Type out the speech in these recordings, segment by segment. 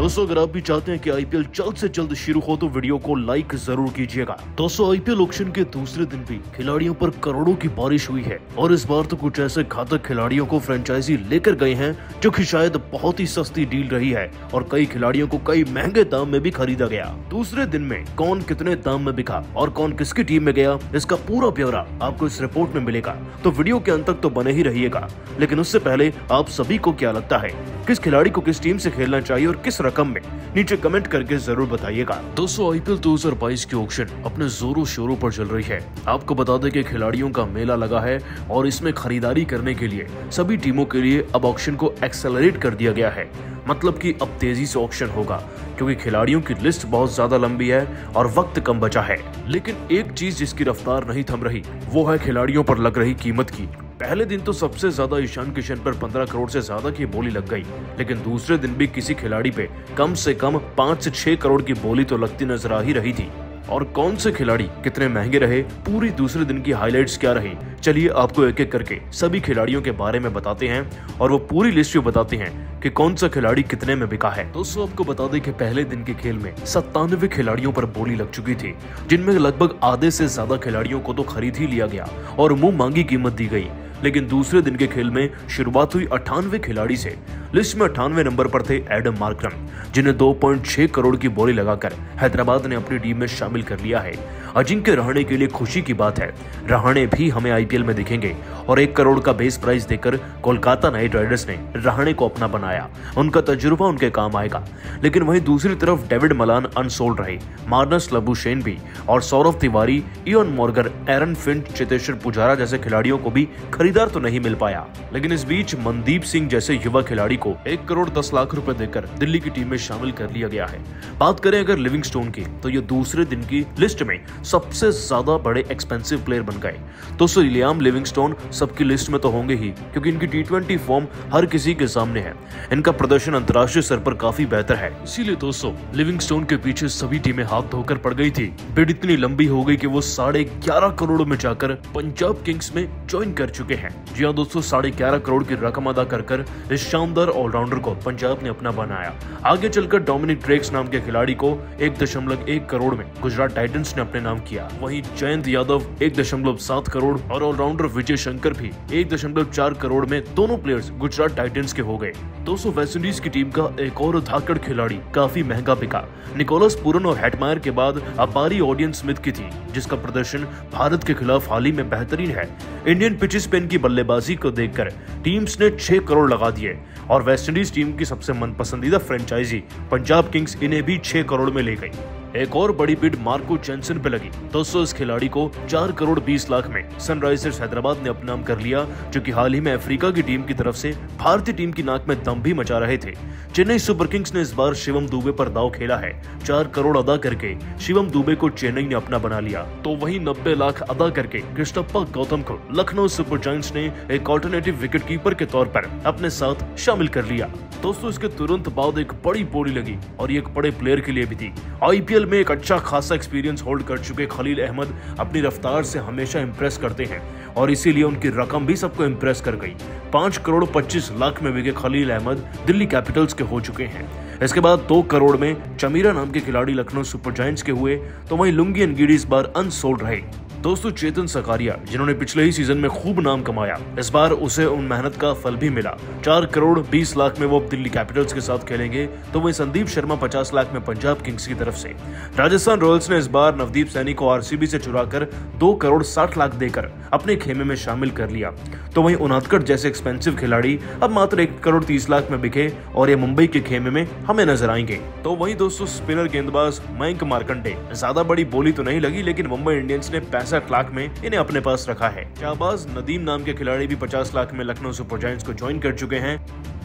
दोस्तों अगर आप भी चाहते हैं कि आईपीएल जल्द से जल्द शुरू हो तो वीडियो को लाइक जरूर कीजिएगा। दोस्तों आईपीएल ऑक्शन के दूसरे दिन भी खिलाड़ियों पर करोड़ों की बारिश हुई है और इस बार तो कुछ ऐसे घातक खिलाड़ियों को फ्रेंचाइजी लेकर गए हैं जो कि शायद बहुत ही सस्ती डील रही है और कई खिलाड़ियों को कई महंगे दाम में भी खरीदा गया। दूसरे दिन में कौन कितने दाम में बिका और कौन किसकी टीम में गया, इसका पूरा ब्यौरा आपको इस रिपोर्ट में मिलेगा, तो वीडियो के अंत तक तो बने ही रहिएगा। लेकिन उससे पहले आप सभी को क्या लगता है, किस खिलाड़ी को किस टीम से खेलना चाहिए और किस रकम में, नीचे कमेंट करके जरूर बताइएगा। दोस्तों आईपीएल 2022 की ऑक्शन अपने जोरों शोरों पर चल रही है। आपको बता दें कि खिलाड़ियों का मेला लगा है और इसमें खरीदारी करने के लिए सभी टीमों के लिए अब ऑक्शन को एक्सेलरेट कर दिया गया है। मतलब कि अब तेजी से ऑक्शन होगा क्योंकि खिलाड़ियों की लिस्ट बहुत ज्यादा लंबी है और वक्त कम बचा है। लेकिन एक चीज जिसकी रफ्तार नहीं थम रही वो है खिलाड़ियों पर लग रही कीमत की। पहले दिन तो सबसे ज्यादा ईशान किशन पर 15 करोड़ से ज्यादा की बोली लग गई, लेकिन दूसरे दिन भी किसी खिलाड़ी पे कम से कम 5 से 6 करोड़ की बोली तो लगती नजर आ ही रही थी। और कौन से खिलाड़ी कितने महंगे रहे, पूरी दूसरे दिन की हाइलाइट्स क्या रही, चलिए आपको एक एक करके सभी खिलाड़ियों के बारे में बताते हैं और वो पूरी लिस्ट भी बताते हैं कि कौन सा खिलाड़ी कितने में बिका है। दोस्तों आपको बता दें कि पहले दिन के खेल में 97 खिलाड़ियों पर बोली लग चुकी थी, जिनमें लगभग आधे से ज्यादा खिलाड़ियों को तो खरीद ही लिया गया और मुंह मांगी कीमत दी गई। लेकिन दूसरे दिन के खेल में शुरुआत हुई 98 खिलाड़ी से। लिस्ट में 98 नंबर पर थे एडम मार्करम, जिन्हें 2.6 करोड़ की बोली लगाकर हैदराबाद ने अपनी टीम में शामिल कर लिया है। अजिंक्य रहाणे के लिए खुशी की बात है, रहाणे भी हमें आईपीएल में दिखेंगे और 1 करोड़ का बेस प्राइस देकर कोलकाता नाइट राइडर्स ने रहाणे को अपना बनाया। उनका तजुर्बा उनके काम आएगा। लेकिन वहीं दूसरी तरफ डेविड मलान अनसोल्ड रहे, मार्नस लबुशेन भी और Saurav Tiwari, Eoin Morgan, Aaron Finch, Cheteshwar Pujara जैसे खिलाड़ियों को भी खरीदार तो नहीं मिल पाया। लेकिन इस बीच मनदीप सिंह जैसे युवा खिलाड़ी को 1 करोड़ 10 लाख रुपए देकर दिल्ली की टीम में शामिल कर लिया गया है। बात करें अगर लिविंगस्टोन की, तो ये दूसरे दिन की लिस्ट में सबसे ज्यादा बड़े एक्सपेंसिव प्लेयर बन गए। दोस्तों लियाम लिविंगस्टोन सबकी लिस्ट में तो होंगे ही क्योंकि इनकी टी20 फॉर्म हर किसी के सामने है। इनका प्रदर्शन अंतर्राष्ट्रीय स्तर पर काफी बेहतर है, इसीलिए दोस्तों लिविंगस्टोन के पीछे सभी टीमें हाथ धोकर पड़ गई थी। बिड इतनी लंबी हो गई कि वो 11.5 करोड़ में जाकर पंजाब किंग्स में ज्वाइन कर चुके हैं। जी हाँ दोस्तों, 11.5 करोड़ की रकम अदा कर इस शानदार ऑलराउंडर को पंजाब ने अपना बनाया। आगे चलकर डोमिनिक ट्रेक्स नाम के खिलाड़ी को 1.1 करोड़ में गुजरात टाइटंस ने अपने नाम किया। वहीं जयंत यादव 1.7 करोड़ और ऑलराउंडर विजय शंकर भी 1.4 करोड़ में दोनों प्लेयर्स गुजरात टाइटंस के हो गए। दोस्तों वेस्टइंडीज की टीम का एक और धाकड़ खिलाड़ी काफी महंगा बिका। निकोलस पूरन और हेटमायर के बाद अब बारी ऑडियन स्मिथ की थी, जिसका प्रदर्शन भारत के खिलाफ हाल ही में बेहतरीन है। इंडियन पिचेस पे इनकी बल्लेबाजी को देखकर टीम्स ने 6 करोड़ लगा दिए और वेस्टइंडीज टीम की सबसे मनपसंदीदा फ्रेंचाइजी पंजाब किंग्स इन्हें भी 6 करोड़ में ले गई। एक और बड़ी बिड मार्को जेनसन पे लगी। दोस्तों इस खिलाड़ी को 4 करोड़ 20 लाख में सनराइजर्स हैदराबाद ने अपना नाम कर लिया, जो कि हाल ही में अफ्रीका की टीम की तरफ से भारतीय टीम की नाक में दम भी मचा रहे थे। चेन्नई सुपर किंग्स ने इस बार शिवम दुबे पर दाव खेला है। 4 करोड़ अदा करके शिवम दुबे को चेन्नई ने अपना बना लिया, तो वहीं 90 लाख अदा करके कृष्णप्पा गौतम को लखनऊ सुपर जायंट्स ने एक ऑल्टरनेटिव विकेट कीपर के तौर पर अपने साथ शामिल कर लिया। दोस्तों इसके तुरंत बाद एक बड़ी बोली लगी और ये एक बड़े प्लेयर के लिए भी थी। आईपीएल में एक अच्छा खासा एक्सपीरियंस होल्ड कर चुके खलील अहमद अपनी रफ्तार से हमेशा इंप्रेस करते हैं और इसीलिए उनकी रकम भी सबको इंप्रेस कर गई। 5 करोड़ 25 लाख में बिके खलील अहमद दिल्ली कैपिटल्स के हो चुके हैं। इसके बाद 2 करोड़ में चमीरा नाम के खिलाड़ी लखनऊ सुपर जायंट्स के हुए, तो वहीं लुंगी एनगिडी इस बार अनसोल्ड रहे। दोस्तों चेतन सकारिया, जिन्होंने पिछले ही सीजन में खूब नाम कमाया, इस बार उसे उन मेहनत का फल भी मिला। 4 करोड़ 20 लाख में वो अब दिल्ली कैपिटल्स के साथ खेलेंगे, तो वहीं संदीप शर्मा 50 लाख में पंजाब किंग्स की तरफ से। राजस्थान रॉयल्स ने इस बार नवदीप सैनी को आरसीबी से चुराकर 2 करोड़ 60 लाख देकर अपने खेमे में शामिल कर लिया, तो वहीं उनादकट जैसे एक्सपेंसिव खिलाड़ी अब मात्र 1 करोड़ 30 लाख में बिके और ये मुंबई के खेमे में हमें नजर आएंगे। तो वहीं दोस्तों स्पिनर गेंदबाज मयंक मार्कंडे, ज्यादा बड़ी बोली तो नहीं लगी, लेकिन मुंबई इंडियंस ने 65 लाख में इन्हें अपने पास रखा है। शाहबाज नदीम नाम के खिलाड़ी भी 50 लाख में लखनऊ सुपर जायंट्स को ज्वाइन कर चुके हैं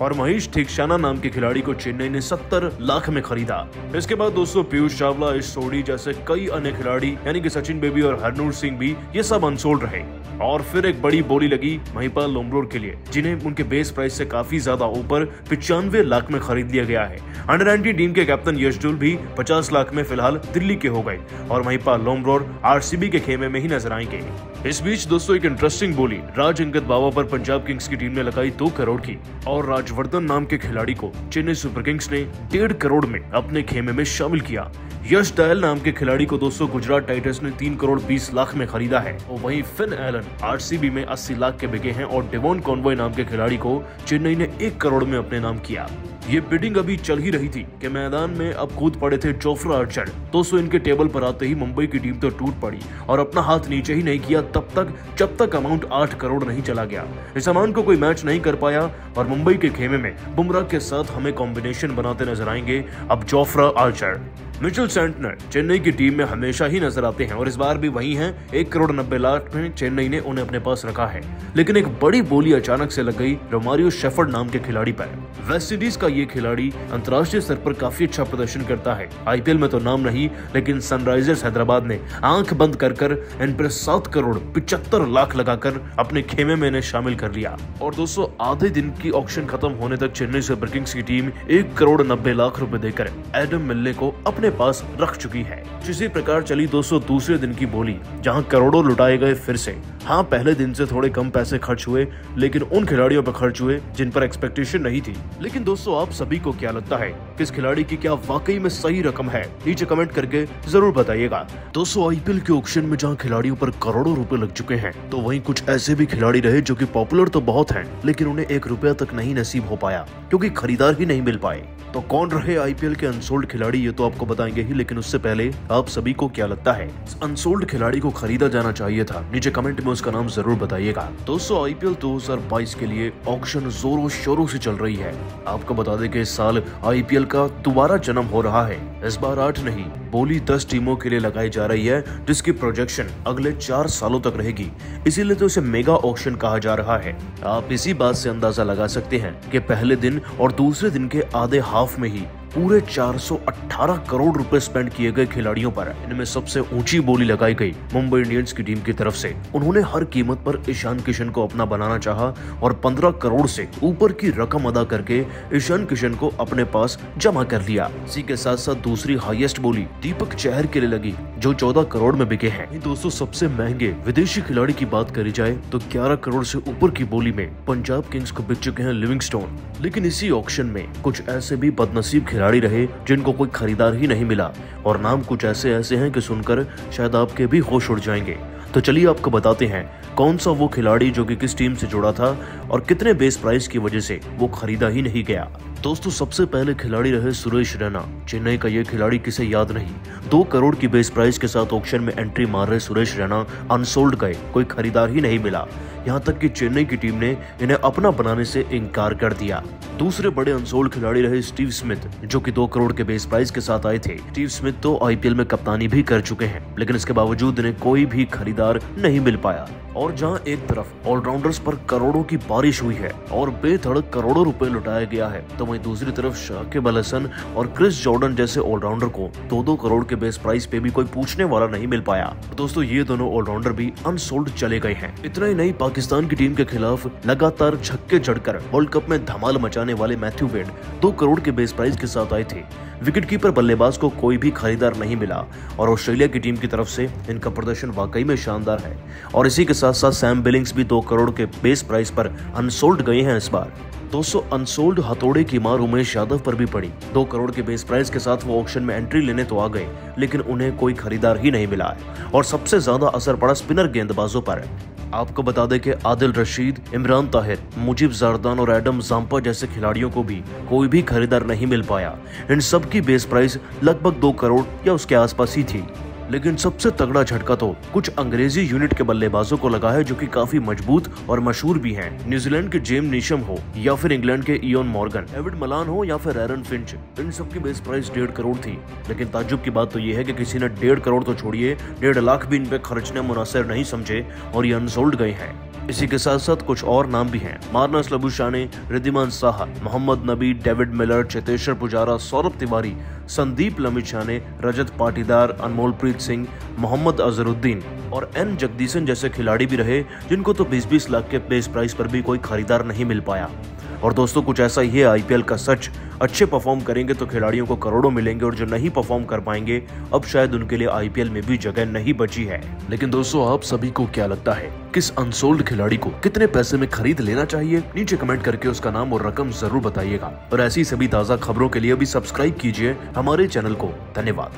और महेश ठिकशाना नाम के खिलाड़ी को चेन्नई ने 70 लाख में खरीदा। इसके बाद दोस्तों पीयूष चावला, इश सोडी जैसे कई अन्य खिलाड़ी यानी कि सचिन बेबी और हरनूर सिंह भी ये सब अनसोल्ड रहे। और फिर एक बड़ी बोली लगी महिपाल लोमरोड के लिए, जिन्हें उनके बेस प्राइस से काफी ज्यादा ऊपर 95 लाख में खरीद लिया गया है। अंडर 19 टीम के कैप्टन यशडुल भी 50 लाख में फिलहाल दिल्ली के हो गए और महिपाल लोमरोड आरसीबी के खेमे में ही नजर आएंगे। इस बीच दोस्तों एक इंटरेस्टिंग बोली राज अंगद बाबा पर पंजाब किंग्स की टीम ने लगाई 2 करोड़ की और राजवर्धन नाम के खिलाड़ी को चेन्नई सुपर किंग्स ने 1.5 करोड़ में अपने खेमे में शामिल किया। यश दयाल नाम के खिलाड़ी को दोस्तों गुजरात टाइटंस ने 3 करोड़ 20 लाख में खरीदा है और वहीं फिन एलन आरसीबी में 80 लाख के बिके हैं और डेवॉन कॉनवॉय नाम के खिलाड़ी को चेन्नई ने 1 करोड़ में अपने नाम किया। ये बिडिंग अभी चल ही रही थी कि मैदान में अब कूद पड़े थे जोफ्रा आर्चर। दोस्तों इनके टेबल पर आते ही मुंबई की टीम तो टूट पड़ी और अपना हाथ नीचे ही नहीं किया तब तक जब तक अमाउंट 8 करोड़ नहीं चला गया। इस अमाउंट को कोई मैच नहीं कर पाया और मुंबई के खेमे में बुमराह के साथ हमें कॉम्बिनेशन बनाते नजर आएंगे अब Jofra Archer. Mitchell Santner Chennai की टीम में हमेशा ही नजर आते हैं और इस बार भी वही हैं। 1 करोड़ 90 लाख में चेन्नई ने उन्हें अपने पास रखा है, लेकिन एक बड़ी बोली अचानक से लग गई रोमारियो शेफर्ड नाम के खिलाड़ी पर। वेस्टइंडीज का ये खिलाड़ी अंतर्राष्ट्रीय स्तर पर काफी अच्छा प्रदर्शन करता है। आईपीएल में तो नाम नहीं, लेकिन सनराइजर्स हैदराबाद ने आंख बंद कर इन पर 7 करोड़ 75 लाख लगाकर अपने खेमे में इन्हें शामिल कर लिया। और दोस्तों आधे दिन की ऑक्शन खत्म होने तक चेन्नई सुपर किंग्स की टीम 1 करोड़ 90 लाख रुपए देकर एडम मिलने को अपने पास रख चुकी है। इसी प्रकार चली दोस्तों दूसरे दिन की बोली जहां करोड़ों लुटाए गए फिर से। हाँ, पहले दिन से थोड़े कम पैसे खर्च हुए, लेकिन उन खिलाड़ियों पर खर्च हुए जिन पर एक्सपेक्टेशन नहीं थी। लेकिन दोस्तों आप सभी को क्या लगता है, किस खिलाड़ी की क्या वाकई में सही रकम है? नीचे कमेंट करके जरूर बताइएगा। दोस्तों आईपीएल के ऑक्शन में जहां खिलाड़ियों पर करोड़ों रुपए लग चुके हैं, तो वहीं कुछ ऐसे भी खिलाड़ी रहे जो कि पॉपुलर तो बहुत हैं, लेकिन उन्हें 1 रुपया तक नहीं नसीब हो पाया क्योंकि खरीदार ही नहीं मिल पाए। तो कौन रहे आईपीएल के अनसोल्ड खिलाड़ी, ये तो आपको बताएंगे ही, लेकिन उससे पहले आप सभी को क्या लगता है, अनसोल्ड खिलाड़ी को खरीदा जाना चाहिए था? नीचे कमेंट में उसका नाम जरूर बताइएगा। दोस्तों आईपीएल 2022 के लिए ऑक्शन जोरों शोरों से चल रही है। आपको बता दें कि इस साल आईपीएल का दोबारा जन्म हो रहा है। इस बार 8 नहीं, बोली 10 टीमों के लिए लगाई जा रही है, जिसकी प्रोजेक्शन अगले 4 सालों तक रहेगी। इसीलिए तो इसे मेगा ऑक्शन कहा जा रहा है। आप इसी बात से अंदाजा लगा सकते हैं कि पहले दिन और दूसरे दिन के आधे हाफ में ही पूरे 418 करोड़ रुपए स्पेंड किए गए खिलाड़ियों पर। इनमें सबसे ऊंची बोली लगाई गई मुंबई इंडियंस की टीम की तरफ से। उन्होंने हर कीमत पर ईशान किशन को अपना बनाना चाहा और 15 करोड़ से ऊपर की रकम अदा करके ईशान किशन को अपने पास जमा कर लिया। इसी के साथ साथ दूसरी हाईएस्ट बोली दीपक चहर के लिए लगी, जो 14 करोड़ में बिके हैं। दोस्तों सबसे महंगे विदेशी खिलाड़ी की बात करी जाए तो 11 करोड़ से ऊपर की बोली में पंजाब किंग्स को बिक चुके हैं लिविंगस्टोन। लेकिन इसी ऑक्शन में कुछ ऐसे भी बदनसीब खिलाड़ी रहे जिनको कोई खरीदार ही नहीं मिला, और नाम कुछ ऐसे हैं कि सुनकर शायद आपके भी होश उड़ जाएंगे। तो चलिए आपको बताते हैं कौन सा वो खिलाड़ी जो कि किस टीम से जुड़ा था और कितने बेस प्राइस की वजह से वो खरीदा ही नहीं गया। दोस्तों सबसे पहले खिलाड़ी रहे सुरेश रैना। चेन्नई का ये खिलाड़ी किसे याद नहीं, 2 करोड़ की बेस प्राइस के साथ ऑक्शन में एंट्री मार रहे सुरेश रैना अनसोल्ड गए, कोई खरीदार ही नहीं मिला। यहाँ तक कि चेन्नई की टीम ने इन्हें अपना बनाने से इनकार कर दिया। दूसरे बड़े अनसोल्ड खिलाड़ी रहे स्टीव स्मिथ, जो कि 2 करोड़ के बेस प्राइस के साथ आए थे। स्टीव स्मिथ तो आईपीएल में कप्तानी भी कर चुके हैं, लेकिन इसके बावजूद इन्हें कोई भी खरीदार नहीं मिल पाया। और जहां एक तरफ ऑलराउंडर्स पर करोड़ों की बारिश हुई है और बेधड़क करोड़ों रुपए लुटाया गया है, तो वहीं दूसरी तरफ शाकिब अल हसन और क्रिस जॉर्डन जैसे ऑलराउंडर को 2-2 करोड़ के बेस प्राइस पे भी कोई पूछने वाला नहीं मिल पाया। दोस्तों ये दोनों ऑलराउंडर भी अनसोल्ड चले गए हैं। इतना ही नहीं, पाकिस्तान की टीम के खिलाफ लगातार छक्के जड़कर वर्ल्ड कप में धमाल मचाने वाले मैथ्यू वेड 2 करोड़ के बेस प्राइस के साथ आए थे। विकेटकीपर बल्लेबाज को कोई भी खरीदार नहीं मिला और ऑस्ट्रेलिया की टीम की तरफ से इनका प्रदर्शन वाकई में शानदार है। और इसी के साथ साथ सैम बिलिंग्स भी 2 करोड़ के बेस प्राइस पर अनसोल्ड गए हैं इस बार। 200 अनसोल्ड हथौड़े की मार उमेश यादव पर भी पड़ी। 2 करोड़ के बेस प्राइस के साथ वो ऑक्शन में एंट्री लेने तो आ गए, लेकिन उन्हें कोई खरीदार ही नहीं मिला है। और सबसे ज्यादा असर पड़ा स्पिनर गेंदबाजों पर। आपको बता दें कि आदिल रशीद, इमरान ताहिर, मुजीब जरदान और एडम जाम्पा जैसे खिलाड़ियों को भी कोई भी खरीदार नहीं मिल पाया। इन सब की बेस प्राइस लगभग 2 करोड़ या उसके आसपास ही थी। लेकिन सबसे तगड़ा झटका तो कुछ अंग्रेजी यूनिट के बल्लेबाजों को लगा है, जो कि काफी मजबूत और मशहूर भी हैं। न्यूजीलैंड के जेम नीशम हो या फिर इंग्लैंड के इयोन मॉर्गन, डेविड मलान हो या फिर एरन फिंच, इन सब की बेस प्राइस 1.5 करोड़ थी। लेकिन ताज्जुब की बात तो ये है कि किसी ने 1.5 करोड़ तो छोड़िए, 1.5 लाख भी इन पे खर्चने मुनासिब नहीं समझे और ये अनसोल्ड गए हैं। इसी के साथ साथ कुछ और नाम भी हैं। मार्नस लबुशाने, रिद्धिमान साहा, मोहम्मद नबी, डेविड मिलर, चेतेश्वर पुजारा, सौरभ तिवारी, संदीप लमिछाने, रजत पाटीदार, अनमोलप्रीत सिंह, मोहम्मद अजहरुद्दीन और एन जगदीशन जैसे खिलाड़ी भी रहे, जिनको तो 20-20 लाख के बेस प्राइस पर भी कोई खरीदार नहीं मिल पाया। और दोस्तों कुछ ऐसा ही है आईपीएल का सच। अच्छे परफॉर्म करेंगे तो खिलाड़ियों को करोड़ों मिलेंगे और जो नहीं परफॉर्म कर पाएंगे अब शायद उनके लिए आईपीएल में भी जगह नहीं बची है। लेकिन दोस्तों आप सभी को क्या लगता है, किस अनसोल्ड खिलाड़ी को कितने पैसे में खरीद लेना चाहिए? नीचे कमेंट करके उसका नाम और रकम जरूर बताइएगा। और ऐसी सभी ताजा खबरों के लिए अभी सब्सक्राइब कीजिए हमारे चैनल को। धन्यवाद।